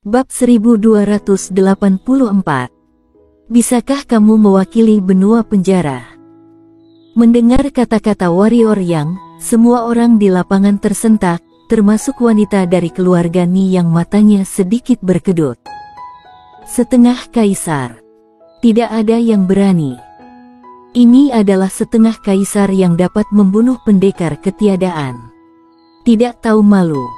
Bab 1284. Bisakah kamu mewakili benua penjara? Mendengar kata-kata warrior yang, semua orang di lapangan tersentak, termasuk wanita dari keluarga Ni yang matanya sedikit berkedut. Setengah kaisar. Tidak ada yang berani. Ini adalah setengah kaisar yang dapat membunuh pendekar ketiadaan. Tidak tahu malu.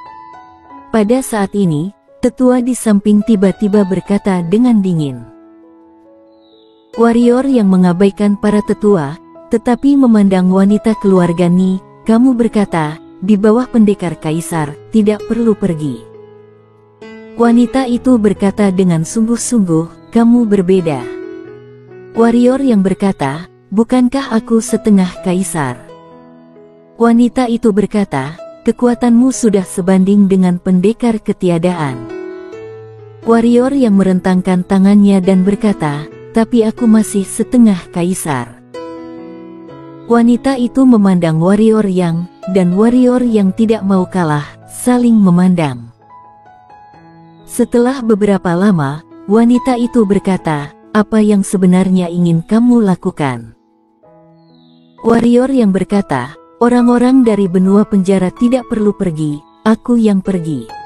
Pada saat ini, tetua di samping tiba-tiba berkata dengan dingin. Warrior yang mengabaikan para tetua, tetapi memandang wanita keluarga Ni, kamu berkata, di bawah pendekar kaisar, tidak perlu pergi. Wanita itu berkata dengan sungguh-sungguh, kamu berbeda. Warrior yang berkata, bukankah aku setengah kaisar? Wanita itu berkata, kekuatanmu sudah sebanding dengan pendekar ketiadaan. Warrior yang merentangkan tangannya dan berkata, tapi aku masih setengah kaisar. Wanita itu memandang warrior yang, dan warrior yang tidak mau kalah, saling memandang. Setelah beberapa lama, wanita itu berkata, apa yang sebenarnya ingin kamu lakukan? Warrior yang berkata, orang-orang dari benua penjara tidak perlu pergi, aku yang pergi.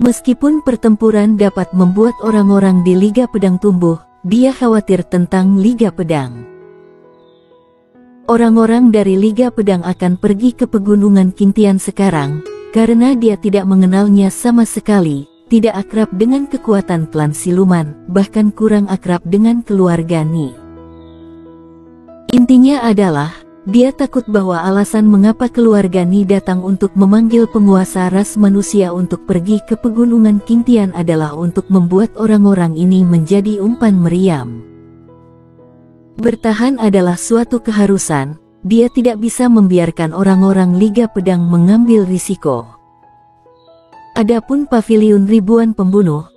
Meskipun pertempuran dapat membuat orang-orang di Liga Pedang tumbuh, dia khawatir tentang Liga Pedang. Orang-orang dari Liga Pedang akan pergi ke pegunungan Qingtian sekarang, karena dia tidak mengenalnya sama sekali, tidak akrab dengan kekuatan klan siluman, bahkan kurang akrab dengan keluarga Ni. Intinya adalah, dia takut bahwa alasan mengapa keluarga Ni datang untuk memanggil penguasa ras manusia untuk pergi ke pegunungan Qingtian adalah untuk membuat orang-orang ini menjadi umpan meriam. Bertahan adalah suatu keharusan, dia tidak bisa membiarkan orang-orang Liga Pedang mengambil risiko. Adapun paviliun ribuan pembunuh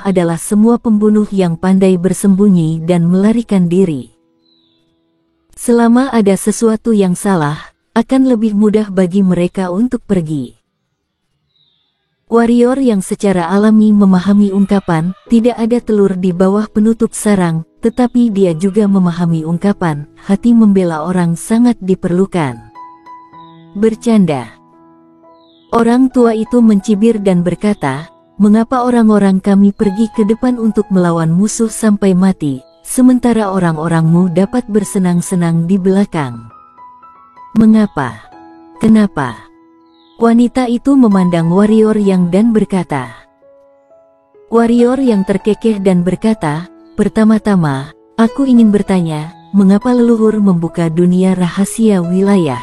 adalah semua pembunuh yang pandai bersembunyi dan melarikan diri. Selama ada sesuatu yang salah, akan lebih mudah bagi mereka untuk pergi. Warrior yang secara alami memahami ungkapan, tidak ada telur di bawah penutup sarang, tetapi dia juga memahami ungkapan, hati membela orang sangat diperlukan. Bercanda. Orang tua itu mencibir dan berkata, mengapa orang-orang kami pergi ke depan untuk melawan musuh sampai mati, sementara orang-orangmu dapat bersenang-senang di belakang? Mengapa? Kenapa? Wanita itu memandang warrior yang dan berkata. Warrior yang terkekeh dan berkata, pertama-tama, aku ingin bertanya, mengapa leluhur membuka dunia rahasia wilayah?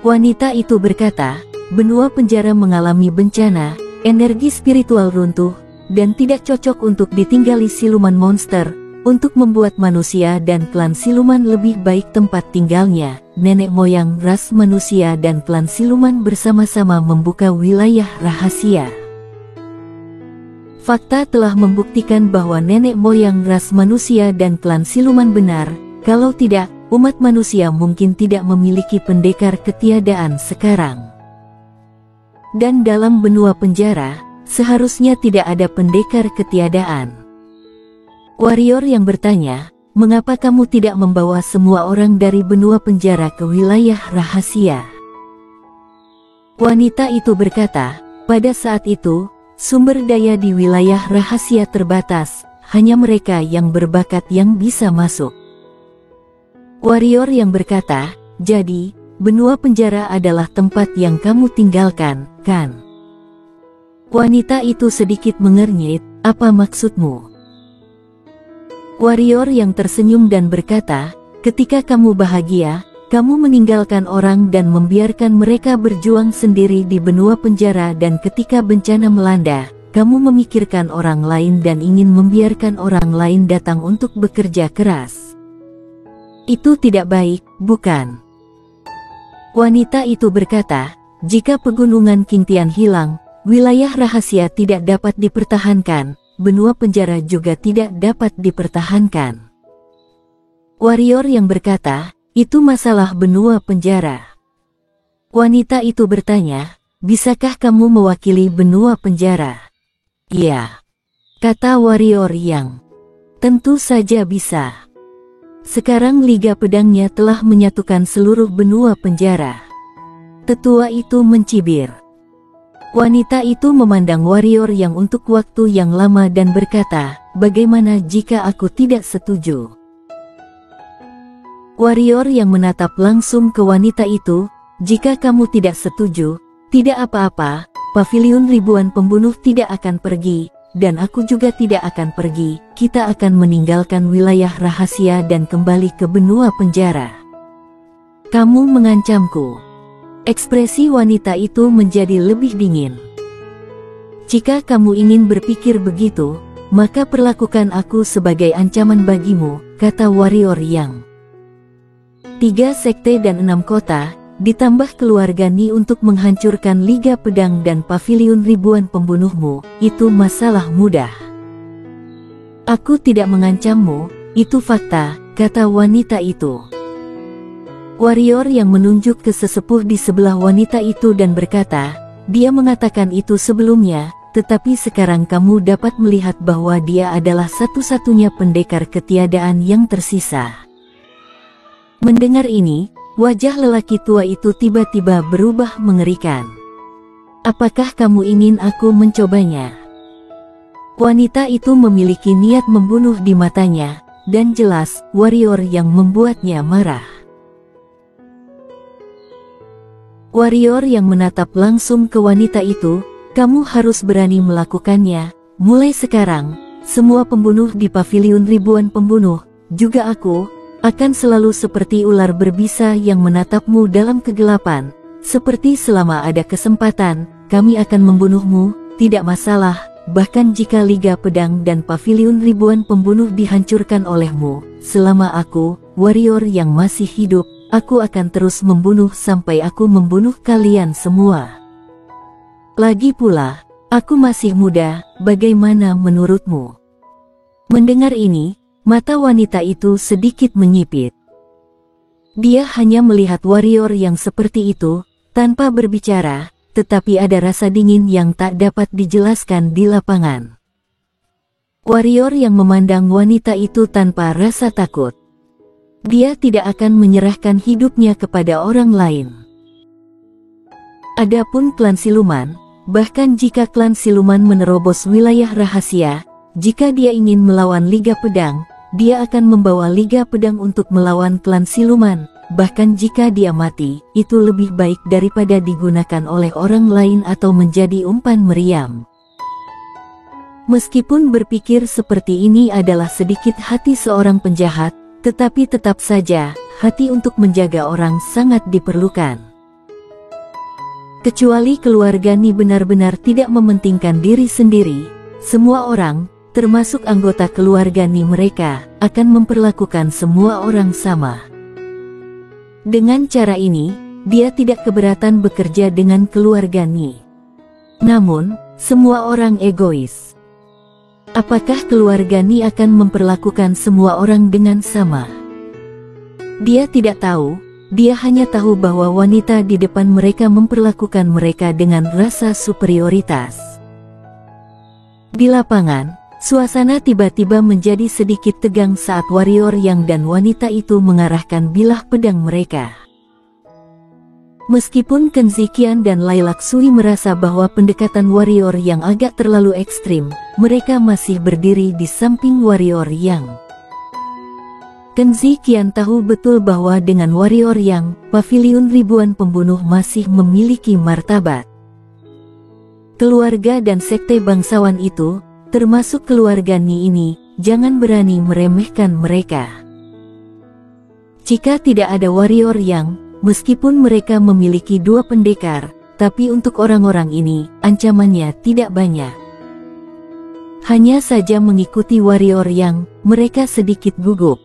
Wanita itu berkata, benua penjara mengalami bencana, energi spiritual runtuh, dan tidak cocok untuk ditinggali siluman monster. Untuk membuat manusia dan klan siluman lebih baik tempat tinggalnya, nenek moyang ras manusia dan klan siluman bersama-sama membuka wilayah rahasia. Fakta telah membuktikan bahwa nenek moyang ras manusia dan klan siluman benar, kalau tidak, umat manusia mungkin tidak memiliki pendekar ketiadaan sekarang. Dan dalam benua penjara, seharusnya tidak ada pendekar ketiadaan. Warrior yang bertanya, mengapa kamu tidak membawa semua orang dari benua penjara ke wilayah rahasia? Wanita itu berkata, pada saat itu, sumber daya di wilayah rahasia terbatas, hanya mereka yang berbakat yang bisa masuk. Warrior yang berkata, jadi, benua penjara adalah tempat yang kamu tinggalkan, kan? Wanita itu sedikit mengernyit, apa maksudmu? Warrior yang tersenyum dan berkata, ketika kamu bahagia, kamu meninggalkan orang dan membiarkan mereka berjuang sendiri di benua penjara, dan ketika bencana melanda, kamu memikirkan orang lain dan ingin membiarkan orang lain datang untuk bekerja keras. Itu tidak baik, bukan? Wanita itu berkata, jika pegunungan Qingtian hilang, wilayah rahasia tidak dapat dipertahankan, benua penjara juga tidak dapat dipertahankan. Warrior yang berkata, itu masalah benua penjara. Wanita itu bertanya, bisakah kamu mewakili benua penjara? Iya, kata warrior Yang. Tentu saja bisa. Sekarang Liga Pedangnya telah menyatukan seluruh benua penjara. Tetua itu mencibir. Wanita itu memandang warrior Yang untuk waktu yang lama dan berkata, bagaimana jika aku tidak setuju? Warrior Yang menatap langsung ke wanita itu, jika kamu tidak setuju, tidak apa-apa, paviliun ribuan pembunuh tidak akan pergi, dan aku juga tidak akan pergi, kita akan meninggalkan wilayah rahasia dan kembali ke benua penjara. Kamu mengancamku. Ekspresi wanita itu menjadi lebih dingin. Jika kamu ingin berpikir begitu, maka perlakukan aku sebagai ancaman bagimu, kata warrior Yang. 3 sekte dan 6 kota, ditambah keluarga Ni untuk menghancurkan Liga Pedang dan paviliun ribuan pembunuhmu, itu masalah mudah. Aku tidak mengancammu, itu fakta, kata wanita itu. Warrior Yang menunjuk ke sesepuh di sebelah wanita itu dan berkata, dia mengatakan itu sebelumnya, tetapi sekarang kamu dapat melihat bahwa dia adalah satu-satunya pendekar ketiadaan yang tersisa. Mendengar ini, wajah lelaki tua itu tiba-tiba berubah mengerikan. Apakah kamu ingin aku mencobanya? Wanita itu memiliki niat membunuh di matanya, dan jelas, warrior Yang membuatnya marah. Warrior Yang menatap langsung ke wanita itu, kamu harus berani melakukannya, mulai sekarang, semua pembunuh di paviliun ribuan pembunuh, juga aku, akan selalu seperti ular berbisa yang menatapmu dalam kegelapan, seperti selama ada kesempatan, kami akan membunuhmu, tidak masalah, bahkan jika Liga Pedang dan paviliun ribuan pembunuh dihancurkan olehmu, selama aku, warrior Yang masih hidup, aku akan terus membunuh sampai aku membunuh kalian semua. Lagi pula, aku masih muda, bagaimana menurutmu? Mendengar ini, mata wanita itu sedikit menyipit. Dia hanya melihat warrior Yang seperti itu, tanpa berbicara, tetapi ada rasa dingin yang tak dapat dijelaskan di lapangan. Warrior Yang memandang wanita itu tanpa rasa takut. Dia tidak akan menyerahkan hidupnya kepada orang lain. Adapun klan siluman, bahkan jika klan siluman menerobos wilayah rahasia, jika dia ingin melawan Liga Pedang, dia akan membawa Liga Pedang untuk melawan klan siluman, bahkan jika dia mati, itu lebih baik daripada digunakan oleh orang lain atau menjadi umpan meriam. Meskipun berpikir seperti ini adalah sedikit hati seorang penjahat, tetapi tetap saja, hati untuk menjaga orang sangat diperlukan. Kecuali keluarga Ni benar-benar tidak mementingkan diri sendiri, semua orang, termasuk anggota keluarga Ni mereka, akan memperlakukan semua orang sama. Dengan cara ini, dia tidak keberatan bekerja dengan keluarga Ni. Namun, semua orang egois. Apakah keluarga Ni akan memperlakukan semua orang dengan sama? Dia tidak tahu, dia hanya tahu bahwa wanita di depan mereka memperlakukan mereka dengan rasa superioritas. Di lapangan, suasana tiba-tiba menjadi sedikit tegang saat warrior Yang dan wanita itu mengarahkan bilah pedang mereka. Meskipun Kenzikian dan Lailak Sui merasa bahwa pendekatan warrior Yang agak terlalu ekstrim, mereka masih berdiri di samping warrior Yang. Kenzikian tahu betul bahwa dengan warrior Yang, paviliun ribuan pembunuh masih memiliki martabat. Keluarga dan sekte bangsawan itu, termasuk keluarga Ni ini, jangan berani meremehkan mereka. Jika tidak ada warrior Yang, meskipun mereka memiliki 2 pendekar, tapi untuk orang-orang ini, ancamannya tidak banyak. Hanya saja mengikuti warrior Yang, mereka sedikit gugup.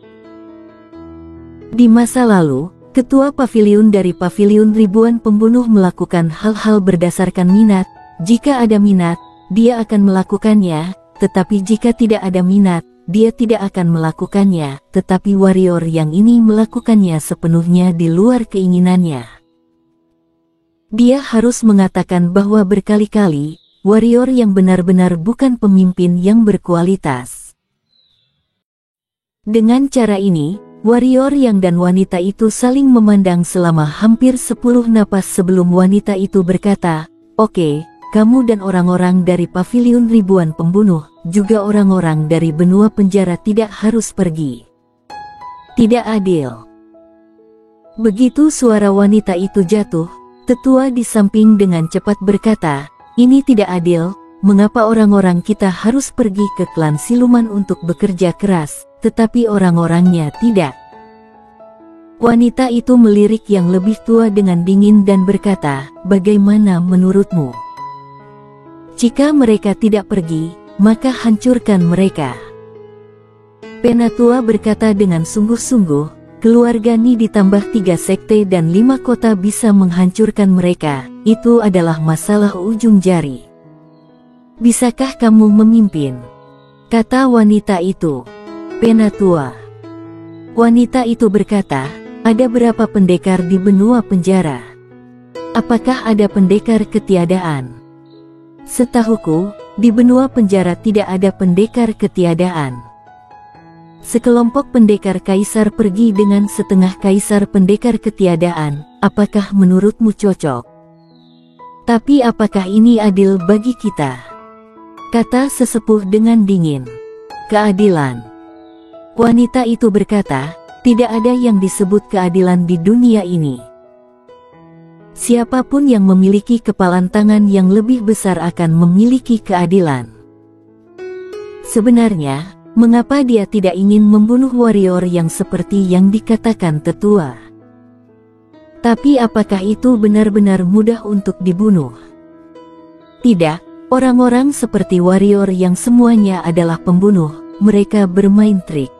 Di masa lalu, ketua paviliun dari paviliun ribuan pembunuh melakukan hal-hal berdasarkan minat. Jika ada minat, dia akan melakukannya, tetapi jika tidak ada minat, dia tidak akan melakukannya, tetapi warrior Yang ini melakukannya sepenuhnya di luar keinginannya. Dia harus mengatakan bahwa berkali-kali, warrior yang benar-benar bukan pemimpin yang berkualitas. Dengan cara ini, warrior yang dan wanita itu saling memandang selama hampir 10 napas sebelum wanita itu berkata, "Oke, kamu dan orang-orang dari pavilion ribuan pembunuh, juga orang-orang dari benua penjara tidak harus pergi." Tidak adil. Begitu suara wanita itu jatuh, tetua di samping dengan cepat berkata, "Ini tidak adil, mengapa orang-orang kita harus pergi ke klan siluman untuk bekerja keras, tetapi orang-orangnya tidak?" Wanita itu melirik yang lebih tua dengan dingin dan berkata, "Bagaimana menurutmu? Jika mereka tidak pergi, maka hancurkan mereka." Penatua berkata dengan sungguh-sungguh, "Keluarga Ni ditambah 3 sekte dan 5 kota bisa menghancurkan mereka, itu adalah masalah ujung jari. Bisakah kamu memimpin?" kata wanita itu. Penatua. Wanita itu berkata, "Ada berapa pendekar di benua penjara? Apakah ada pendekar ketiadaan?" "Setahuku, di benua penjara tidak ada pendekar ketiadaan. Sekelompok pendekar kaisar pergi dengan setengah kaisar pendekar ketiadaan, apakah menurutmu cocok? Tapi apakah ini adil bagi kita?" kata sesepuh dengan dingin. "Keadilan." Wanita itu berkata, "Tidak ada yang disebut keadilan di dunia ini. Siapapun yang memiliki kepalan tangan yang lebih besar akan memiliki keadilan." Sebenarnya, mengapa dia tidak ingin membunuh warrior yang seperti yang dikatakan tetua? Tapi apakah itu benar-benar mudah untuk dibunuh? Tidak, orang-orang seperti warrior yang semuanya adalah pembunuh, mereka bermain trik.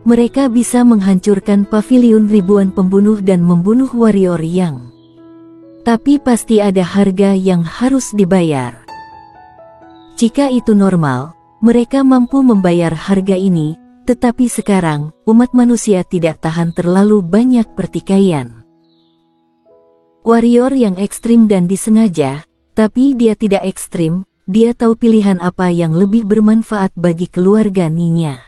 Mereka bisa menghancurkan pavilion ribuan pembunuh dan membunuh warrior yang. Tapi pasti ada harga yang harus dibayar. Jika itu normal, mereka mampu membayar harga ini, tetapi sekarang, umat manusia tidak tahan terlalu banyak pertikaian. Warrior yang ekstrim dan disengaja, tapi dia tidak ekstrim, dia tahu pilihan apa yang lebih bermanfaat bagi keluarga Ninya.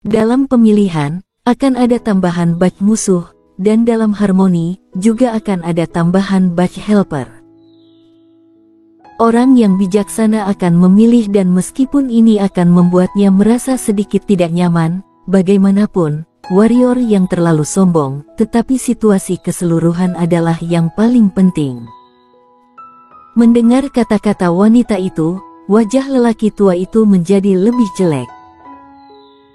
Dalam pemilihan, akan ada tambahan batch musuh, dan dalam harmoni, juga akan ada tambahan batch helper. Orang yang bijaksana akan memilih dan meskipun ini akan membuatnya merasa sedikit tidak nyaman, bagaimanapun, warrior yang terlalu sombong, tetapi situasi keseluruhan adalah yang paling penting. Mendengar kata-kata wanita itu, wajah lelaki tua itu menjadi lebih jelek.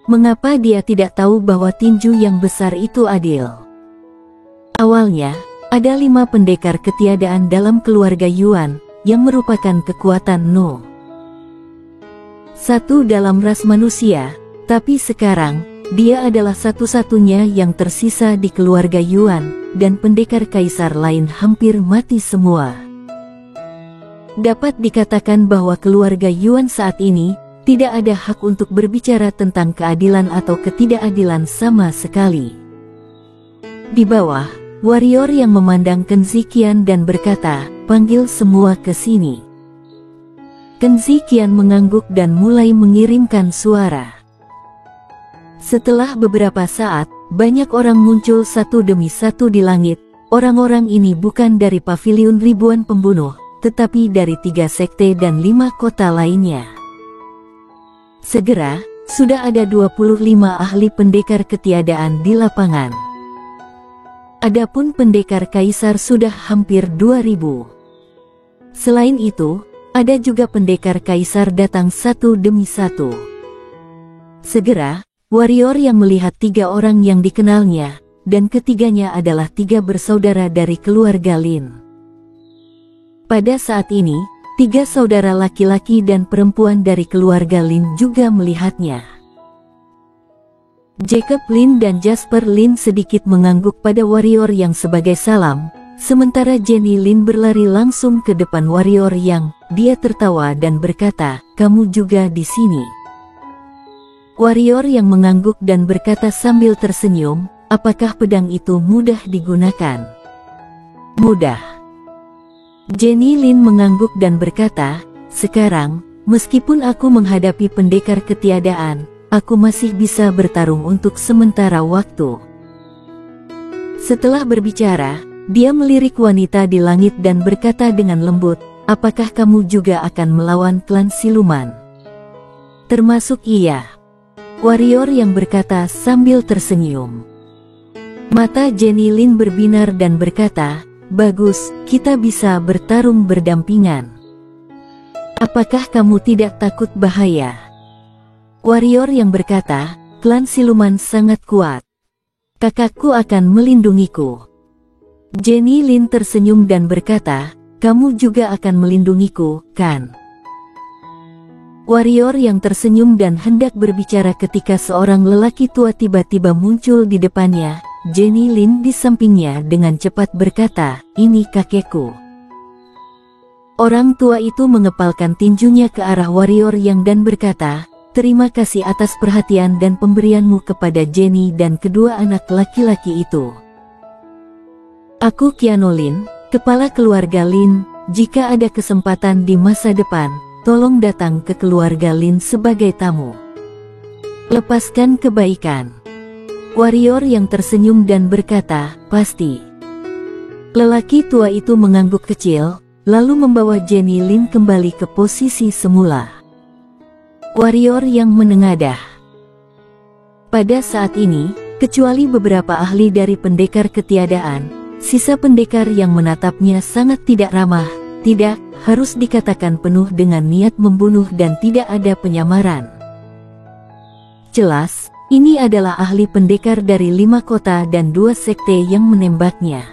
Mengapa dia tidak tahu bahwa tinju yang besar itu adil? Awalnya, ada 5 pendekar ketiadaan dalam keluarga Yuan, yang merupakan kekuatan No. 1 dalam ras manusia, tapi sekarang, dia adalah satu-satunya yang tersisa di keluarga Yuan, dan pendekar kaisar lain hampir mati semua. Dapat dikatakan bahwa keluarga Yuan saat ini, tidak ada hak untuk berbicara tentang keadilan atau ketidakadilan sama sekali. Di bawah, warrior yang memandang Kenzi Qian dan berkata, "Panggil semua ke sini." Kenzi Qian mengangguk dan mulai mengirimkan suara. Setelah beberapa saat, banyak orang muncul satu demi satu di langit. Orang-orang ini bukan dari pavilion ribuan pembunuh, tetapi dari 3 sekte dan 5 kota lainnya. Segera, sudah ada 25 ahli pendekar ketiadaan di lapangan. Adapun pendekar kaisar sudah hampir 2000. Selain itu, ada juga pendekar kaisar datang satu demi satu. Segera, warrior yang melihat 3 orang yang dikenalnya, dan ketiganya adalah 3 bersaudara dari keluarga Lin. Pada saat ini, 3 saudara laki-laki dan perempuan dari keluarga Lin juga melihatnya. Jacob Lin dan Jasper Lin sedikit mengangguk pada warrior yang sebagai salam, sementara Jenny Lin berlari langsung ke depan warrior yang, dia tertawa dan berkata, "Kamu juga di sini." Warrior yang mengangguk dan berkata sambil tersenyum, "Apakah pedang itu mudah digunakan?" Mudah. Jenny Lin mengangguk dan berkata, sekarang, meskipun aku menghadapi pendekar ketiadaan, aku masih bisa bertarung untuk sementara waktu. Setelah berbicara, dia melirik wanita di langit dan berkata dengan lembut, apakah kamu juga akan melawan klan siluman? Termasuk iya. Warrior yang berkata sambil tersenyum. Mata Jenny Lin berbinar dan berkata, bagus, kita bisa bertarung berdampingan. Apakah kamu tidak takut bahaya? Warrior yang berkata, klan siluman sangat kuat. Kakakku akan melindungiku. Jenny Lin tersenyum dan berkata, kamu juga akan melindungiku, kan? Warrior yang tersenyum dan hendak berbicara ketika seorang lelaki tua tiba-tiba muncul di depannya. Jenny Lin di sampingnya dengan cepat berkata, ini kakekku. Orang tua itu mengepalkan tinjunya ke arah warrior yang dan berkata, terima kasih atas perhatian dan pemberianmu kepada Jenny dan kedua anak laki-laki itu. Aku Keanu Lin, kepala keluarga Lin. Jika ada kesempatan di masa depan, tolong datang ke keluarga Lin sebagai tamu. Lepaskan kebaikan. Warrior yang tersenyum dan berkata, pasti. Lelaki tua itu mengangguk kecil, lalu membawa Jenny Lin kembali ke posisi semula. Warrior yang menengadah. Pada saat ini, kecuali beberapa ahli dari pendekar ketiadaan, sisa pendekar yang menatapnya sangat tidak ramah, tidak, harus dikatakan penuh dengan niat membunuh dan tidak ada penyamaran. Jelas, ini adalah ahli pendekar dari 5 kota dan 2 sekte yang menembaknya.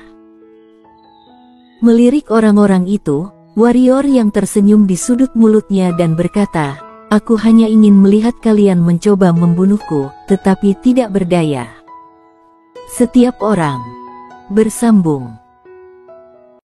Melirik orang-orang itu, warrior yang tersenyum di sudut mulutnya dan berkata, aku hanya ingin melihat kalian mencoba membunuhku, tetapi tidak berdaya. Setiap orang bersambung.